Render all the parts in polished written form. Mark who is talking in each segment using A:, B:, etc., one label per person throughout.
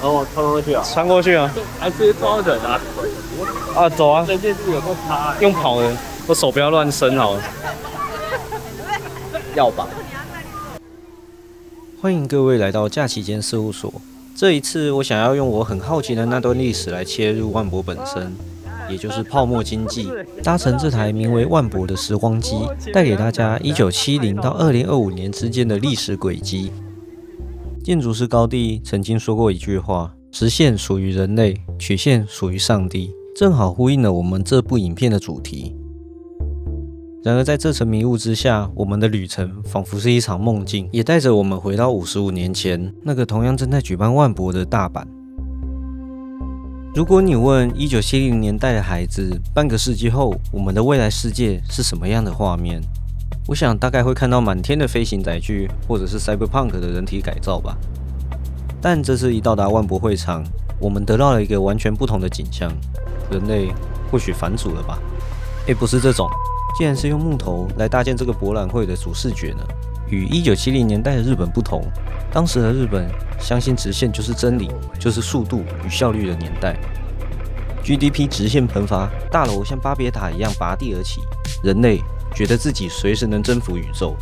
A: 哦，穿過去啊？
B: 穿過去啊？
A: 還直接抓人啊？
B: 啊，走啊！
A: 人件事有够差，
B: 用跑的，我手不要亂伸好了。
A: 要吧？
B: 歡迎各位來到假期間事務所。這一次，我想要用我很好奇的那段歷史來切入萬博本身，也就是泡沫經濟。搭乘這台名為萬博的時光機，帶給大家1970到2025年之間的歷史軌跡。建築師高第曾經說過一句話：直線屬於人類，曲線屬於上帝，正好呼應了我們這部影片的主題。然而在這層迷霧之下，我們的旅程仿佛是一場夢境，也帶着我們回到55年前那個同樣正在舉辦萬博的大阪。如果你問1970年代的孩子，半個世紀後我們的未來世界是什麼樣的畫面？我想大概會看到滿天的飛行載具，或者是 Cyberpunk 的人體改造吧。但這次一到達萬博會場，我們得到了一個完全不同的景象，人類或許返祖了吧？不是這種。竟然是用木頭來搭建這個博覽會的主視覺呢？與1970年代的日本不同，當時的日本相信直線就是真理，就是速度與效率的年代。GDP 直線噴發，大樓像巴別塔一樣拔地而起，人類覺得自己隨時能征服宇宙。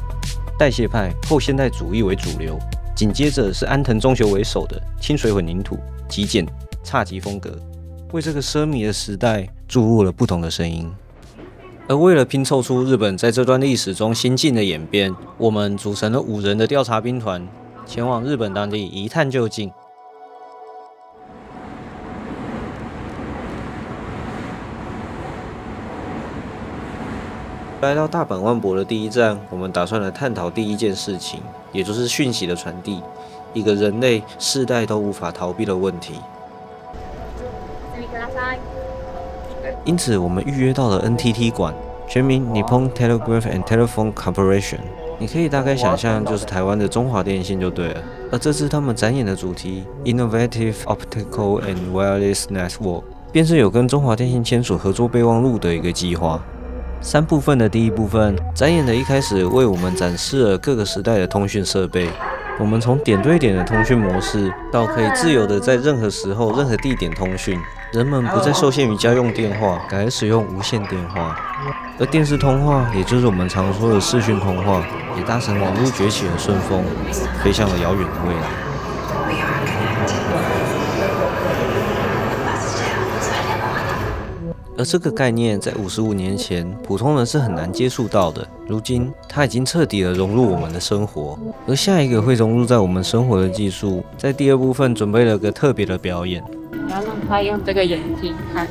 B: 代謝派後現代主義為主流，緊接着是安藤忠雄為首的清水混凝土、極簡、侘寂風格，為這個奢靡的時代注入了不同的聲音。而為了拼湊出日本在這段歷史中心境的演變，我們組成了5人的調查兵團，前往日本當地一探究竟。來到大阪萬博的第一站，我們打算來探討第一件事情，也就是訊息的傳遞，一個人類世代都無法逃避的問題。因此，我們預約到了 NTT 館，全名 Nippon Telegraph and Telephone Corporation。你可以大概想象，就是台灣的中華電信就對了。而這次他們展演的主題 Innovative Optical and Wireless Network， 便是有跟中華電信簽署合作備忘錄的一個計劃。3部分的第一部分，展演的一開始為我們展示了各個時代的通訊設備。我們從點對點的通訊模式，到可以自由的在任何時候、任何地點通訊。人們不再受限於家用電話，改而使用無線電話，而電視通話，也就是我們常說的視訊通話，也搭乘網絡崛起的順風，飛向了遙遠的未來。而這個概念在55年前，普通人是很難接觸到的。如今，它已經徹底的融入我們的生活。而下一個會融入在我們生活的技術，在第2部分準備了個特別的表演。
C: 然後讓他用這個眼睛看，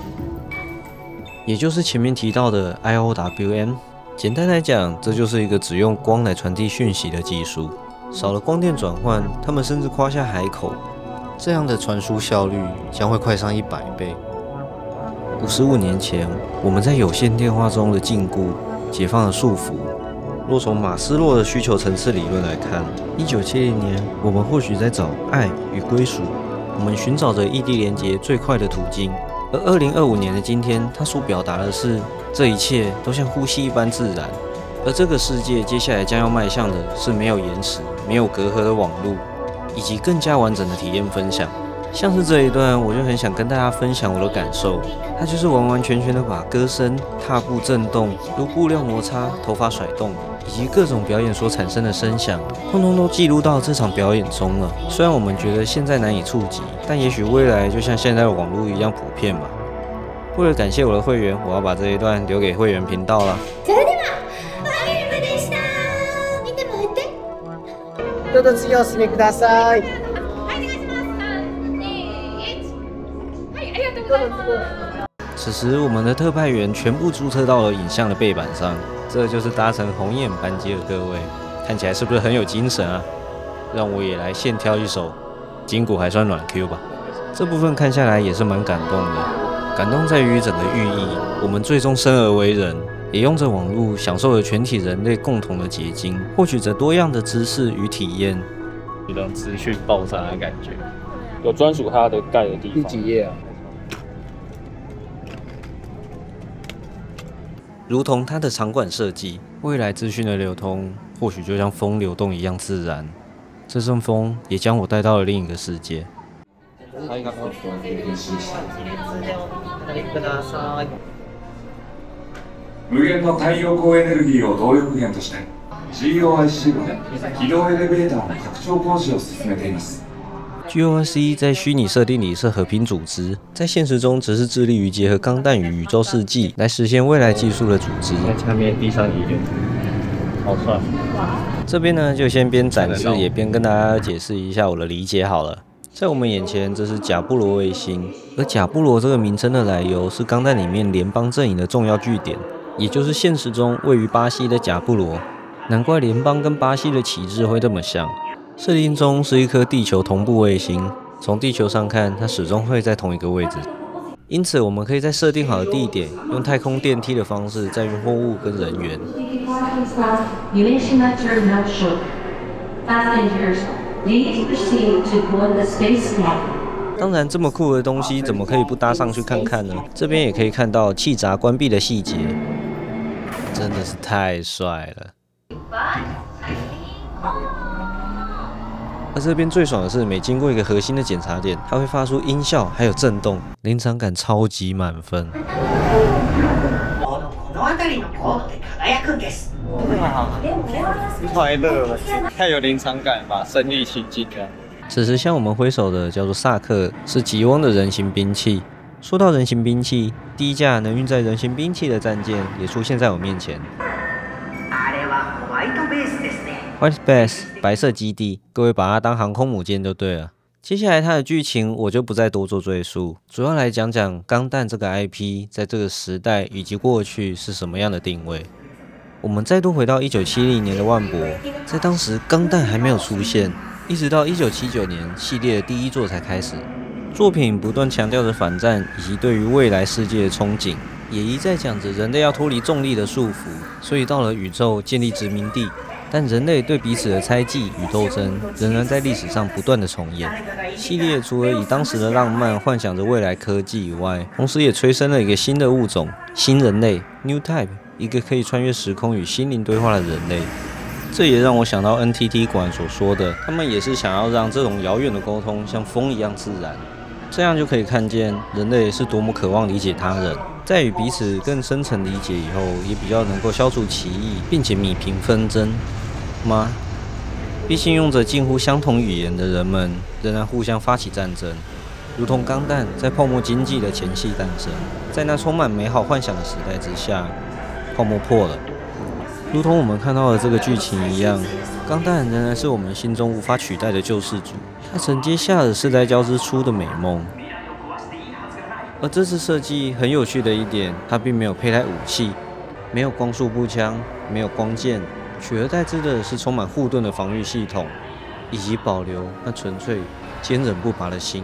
B: 也就是前面提到的 IOWM。簡單來講，這就是一個只用光來傳遞訊息的技術。少了光電轉換，他們甚至誇下海口，這樣的傳輸效率將會快上100倍。55年前，我們在有線電話中的禁錮，解放了束縛。若從馬斯洛的需求層次理論來看，1970年，我們或許在找愛與歸屬。我們尋找着異地連結最快的途徑，而2025年的今天，它所表達的是這一切都像呼吸一般自然。而這個世界接下來將要邁向的是沒有延遲、沒有隔閡的網絡，以及更加完整的體驗分享。像是這一段，我就很想跟大家分享我的感受，它就是完完全全的把歌聲、踏步震動、如布料摩擦、頭髮甩動，以及各種表演所產生的聲響，通通都記錄到這場表演中了。雖然我們覺得現在難以觸及，但也許未來就像現在的網絡一樣普遍吧。為了感謝我的會員，我要把這一段留給會員頻道了。
A: どうぞ次お進みください。
B: 此時，我們的特派員全部注冊到了影像的背板上。這就是搭乘紅眼班機的各位，看起來是不是很有精神啊？讓我也來現挑一首，筋骨還算軟 Q 吧。這部分看下來也是蠻感動的，感動在於整個寓意。我們最終生而為人，也用着網絡享受了全體人類共同的結晶，獲取着多樣的知識與體驗。
A: 一種資訊爆炸的感覺，有專屬它的蓋的地方。第幾頁啊？
B: 如同它的場館設計，未來資訊的流通或許就像風流動一樣自然。這陣風也將我帶到了另一個世界。
D: 無限の太陽光エネルギーを動力源として GOIC で軌道エレベーターの拡張工事を進めています。
B: GOIC 在虚擬設定裡是和平組織，在現實中則是致力於結合鋼彈與宇宙世紀來實現未來技術的組織。
A: 在下面地上一點，好帥。
B: 這邊呢，就先邊展示也邊跟大家解釋一下我的理解好了。在我們眼前，這是賈布羅衛星，而賈布羅這個名稱的來由是鋼彈裡面聯邦陣營的重要據點，也就是現實中位於巴西的賈布羅。難怪聯邦跟巴西的旗幟會這麼像。設定中是一顆地球同步衛星，從地球上看，它始終會在同一個位置。因此，我們可以在設定好的地點，用太空電梯的方式載運貨物跟人員。當然，這麼酷的東西怎麼可以不搭上去看看呢？這邊也可以看到氣閘關閉的細節，真的是太帥了。而這邊最爽的是，每經過一個核心的檢查點，它會發出音效，還有震動，臨場感超級滿分。
A: 快樂，太有臨場感吧，身臨其境的。
B: 此時向我們揮手的叫做薩克，是吉翁的人形兵器。說到人形兵器，第一架能運載人形兵器的戰艦也出現在我面前。White Base 白色基地，各位把它當航空母艦就對了。接下來它的劇情我就不再多做贅述，主要來講講鋼彈這個 IP 在這個時代以及過去是什麼樣的定位。我們再度回到1970年的萬博，在當時鋼彈還沒有出現，一直到1979年系列的第一作才開始。作品不斷強調着反戰以及對於未來世界的憧憬，也一再講着人類要脫離重力的束縛，所以到了宇宙建立殖民地。但人類對彼此的猜忌與鬥爭仍然在歷史上不斷的重演。系列除了以當時的浪漫幻想着未來科技以外，同時也催生了一個新的物種——新人類 （New Type）， 一個可以穿越時空與心靈對話的人類。這也讓我想到 NTT 館所說的，他們也是想要讓這種遙遠的溝通像風一樣自然，這樣就可以看見人類是多麼渴望理解他人。在與彼此更深層理解以後，也比較能夠消除歧義，並且弭平紛爭嗎？畢竟用着近乎相同語言的人們，仍然互相發起戰爭，如同鋼彈在泡沫經濟的前夕誕生。在那充滿美好幻想的時代之下，泡沫破了。如同我們看到的這個劇情一樣，鋼彈仍然是我們心中無法取代的救世主，它承接下了世代交織出的美夢。而這次設計很有趣的一點，它並沒有佩戴武器，沒有光束步槍，沒有光劍，取而代之的是充滿護盾的防禦系統，以及保留那純粹堅韌不拔的心。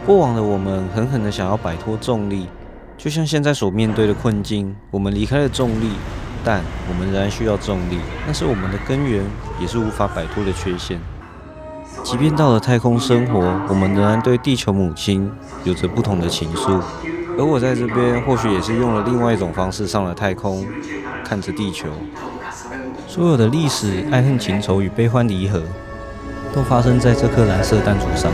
B: 過往的我們狠狠地想要擺脫重力，就像現在所面對的困境，我們離開了重力，但我們仍然需要重力，那是我們的根源，也是無法擺脫的缺陷。即便到了太空生活，我們仍然對地球母親有着不同的情愫。而我在這邊或許也是用了另外一種方式上了太空，看着地球。所有的歷史、愛恨情仇與悲歡離合，都發生在這顆藍色彈珠上。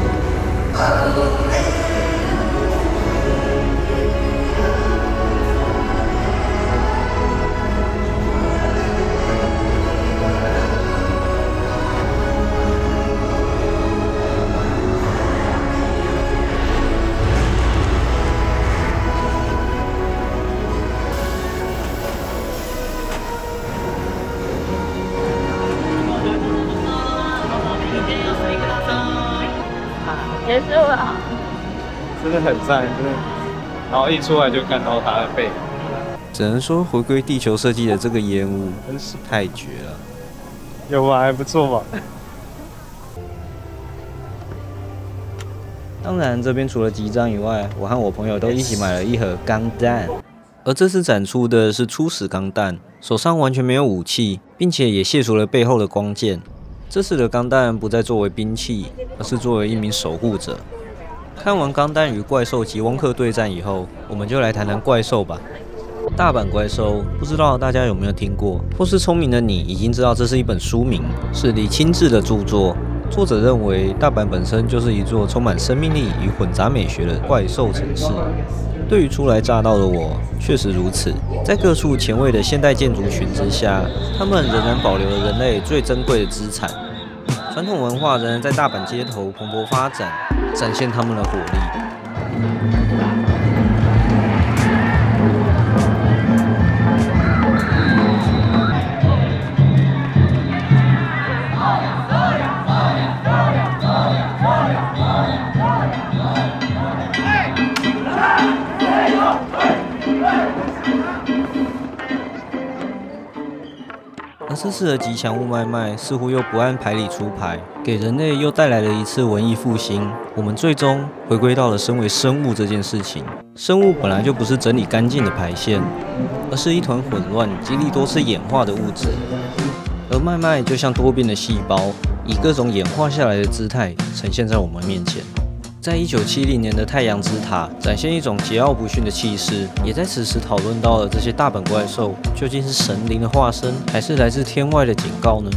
C: 結束了，
A: 真的很讚，真的。然後一出來就看到他的背，
B: 只能說回歸地球設計的這個煙霧真是太絕了。
A: 有吧，還不錯吧。
B: 當然，這邊除了集章以外，我和我朋友都一起買了一盒鋼彈。而這次展出的是初始鋼彈，手上完全沒有武器，並且也卸除了背後的光劍。這次的鋼彈不再作為兵器，而是作為一名守護者。看完鋼彈與怪獸及汪克對戰以後，我們就來談談怪獸吧。大阪怪獸，不知道大家有沒有聽過，或是聰明的你已經知道這是一本書名，是李清志的著作。作者認為，大阪本身就是一座充滿生命力與混雜美學的怪獸城市。對於初來乍到的我，確實如此。在各處前衛的現代建築群之下，他們仍然保留了人類最珍貴的資產。傳統文化仍然在大阪街頭蓬勃發展，展現他們的活力。這次的吉祥物麥麥似乎又不按牌理出牌，給人類又帶來了一次文藝復興。我們最終回歸到了身為生物這件事情。生物本來就不是整理乾淨的排線，而是一團混亂、經歷多次演化的物質。而麥麥就像多變的細胞，以各種演化下來的姿態呈現在我們面前。在1970年的太陽之塔展現一種桀驁不馴的氣勢，也在此時討論到了這些大阪怪獸究竟是神靈的化身，還是來自天外的警告呢？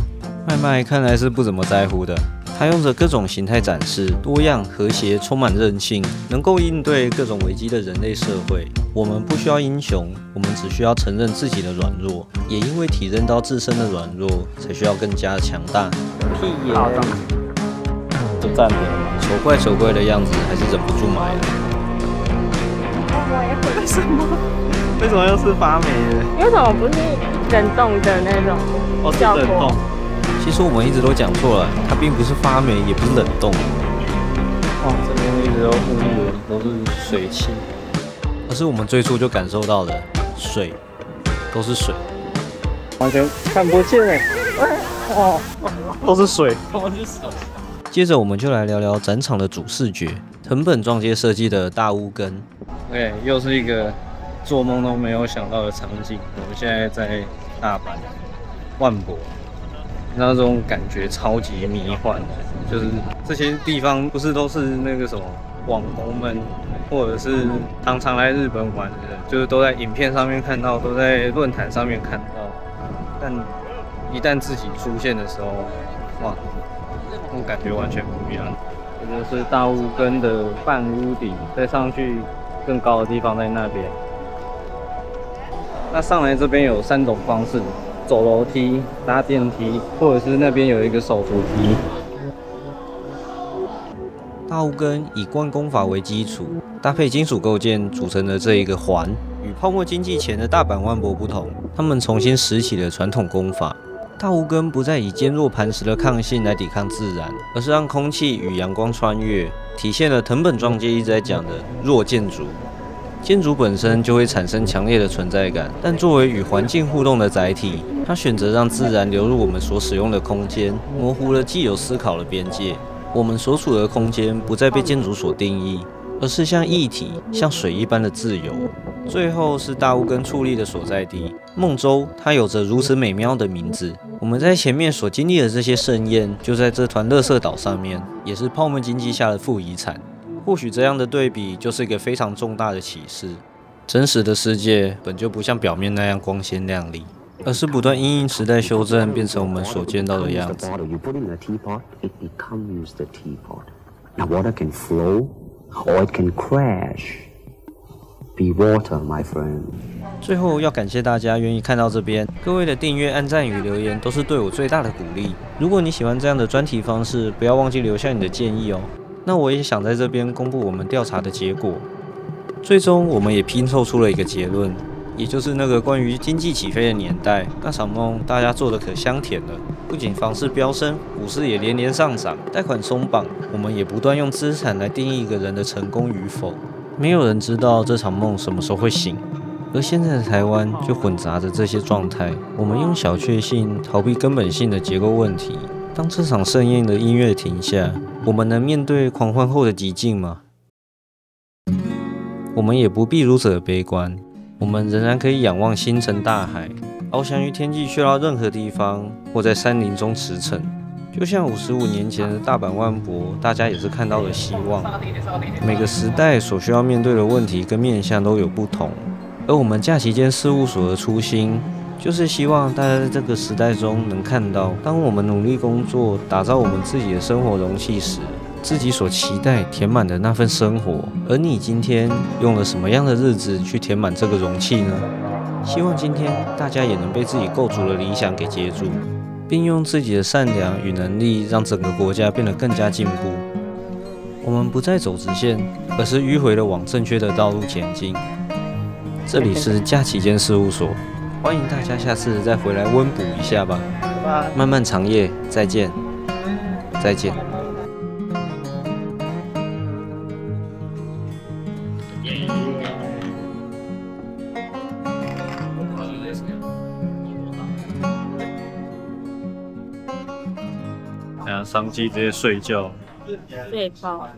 B: 麥麥看來是不怎麼在乎的，他用着各種形態展示多樣、和諧、充滿韌性，能夠應對各種危機的人類社會。我們不需要英雄，我們只需要承認自己的軟弱，也因為體認到自身的軟弱，才需要更加的強大。屁耶！就站着，醜怪的樣子，還是忍不住買了。為什麼？為什麼又是發霉的？
C: 為什麼不是冷凍的那種效果？
B: 是冷凍。其實我們一直都講錯了，它並不是發霉，也不是冷凍。哇，這邊一直都霧霧的，都是水汽。而是我們最初就感受到的水，都是水，完全看不見。哦，都是水，都是水。接着我們就來聊聊展場的主視覺，藤本壮介設計的大屋根。OK， 又是一個做夢都沒有想到的場景。我們現在在大阪萬博，那種感覺超級迷幻，就是這些地方不是都是那個什麼網紅們，或者是常來日本玩的，就是都在影片上面看到，都在論壇上面看到，但一旦自己出現的時候，哇！那種感覺完全不一樣，這就是大屋根的半屋頂，再上去更高的地方在那邊。那上來這邊有3種方式：走樓梯、搭電梯，或者是那邊有一個手扶梯。大屋根以關公法為基礎，搭配金屬構件組成的這一個環。與泡沫經濟前的大阪萬博不同，他們重新拾起了傳統工法。大屋根不再以堅若磐石的抗性來抵抗自然，而是讓空氣與陽光穿越，體現了藤本壯介一直在講的弱建築。建築本身就會產生強烈的存在感，但作為與環境互動的載體，它選擇讓自然流入我們所使用的空間，模糊了既有思考的邊界。我們所處的空間不再被建築所定義，而是像液體、像水一般的自由。最後是大屋根矗立的所在地夢洲，它有着如此美妙的名字。我們在前面所經歷的這些盛宴，就在這團垃圾島上面，也是泡沫經濟下的負遺產。或許這樣的對比就是一個非常重大的啟示：真實的世界本就不像表面那樣光鮮亮麗，而是不斷因應時代修正，變成我們所見到的樣子。Be water, my friend. 最後要感謝大家願意看到這邊，各位的訂閱、按讚與留言都是對我最大的鼓勵。如果你喜歡這樣的專題方式，不要忘記留下你的建議哦。那我也想在這邊公布我們調查的結果。最終我們也拼湊出了一個結論，也就是那個關於經濟起飛的年代，那場夢大家做得可香甜了。不僅房市飆升，股市也連連上漲，貸款鬆綁，我們也不斷用資產來定義一個人的成功與否。沒有人知道這場夢什麼時候會醒，而現在的台灣就混雜着這些狀態。我們用小確幸逃避根本性的結構問題。當這場盛宴的音樂停下，我們能面對狂歡後的寂靜嗎？我們也不必如此的悲觀，我們仍然可以仰望星辰大海，翱翔於天際，去到任何地方，或在山林中馳騁。就像55年前的大阪萬博，大家也是看到了希望。每個時代所需要面對的問題跟面向都有不同，而我們假期間事務所的初心，就是希望大家在這個時代中能看到，當我們努力工作，打造我們自己的生活容器時，自己所期待填滿的那份生活。而你今天用了什麼樣的日子去填滿這個容器呢？希望今天大家也能被自己構築的理想給接住，並用自己的善良與能力，讓整個國家變得更加進步。我們不再走直線，而是迂迴地往正確的道路前進。這裡是假期間事務所，歡迎大家下次再回來溫補一下吧。漫漫長夜，再見，再見。
A: 商機直接睡覺，
C: 睡包。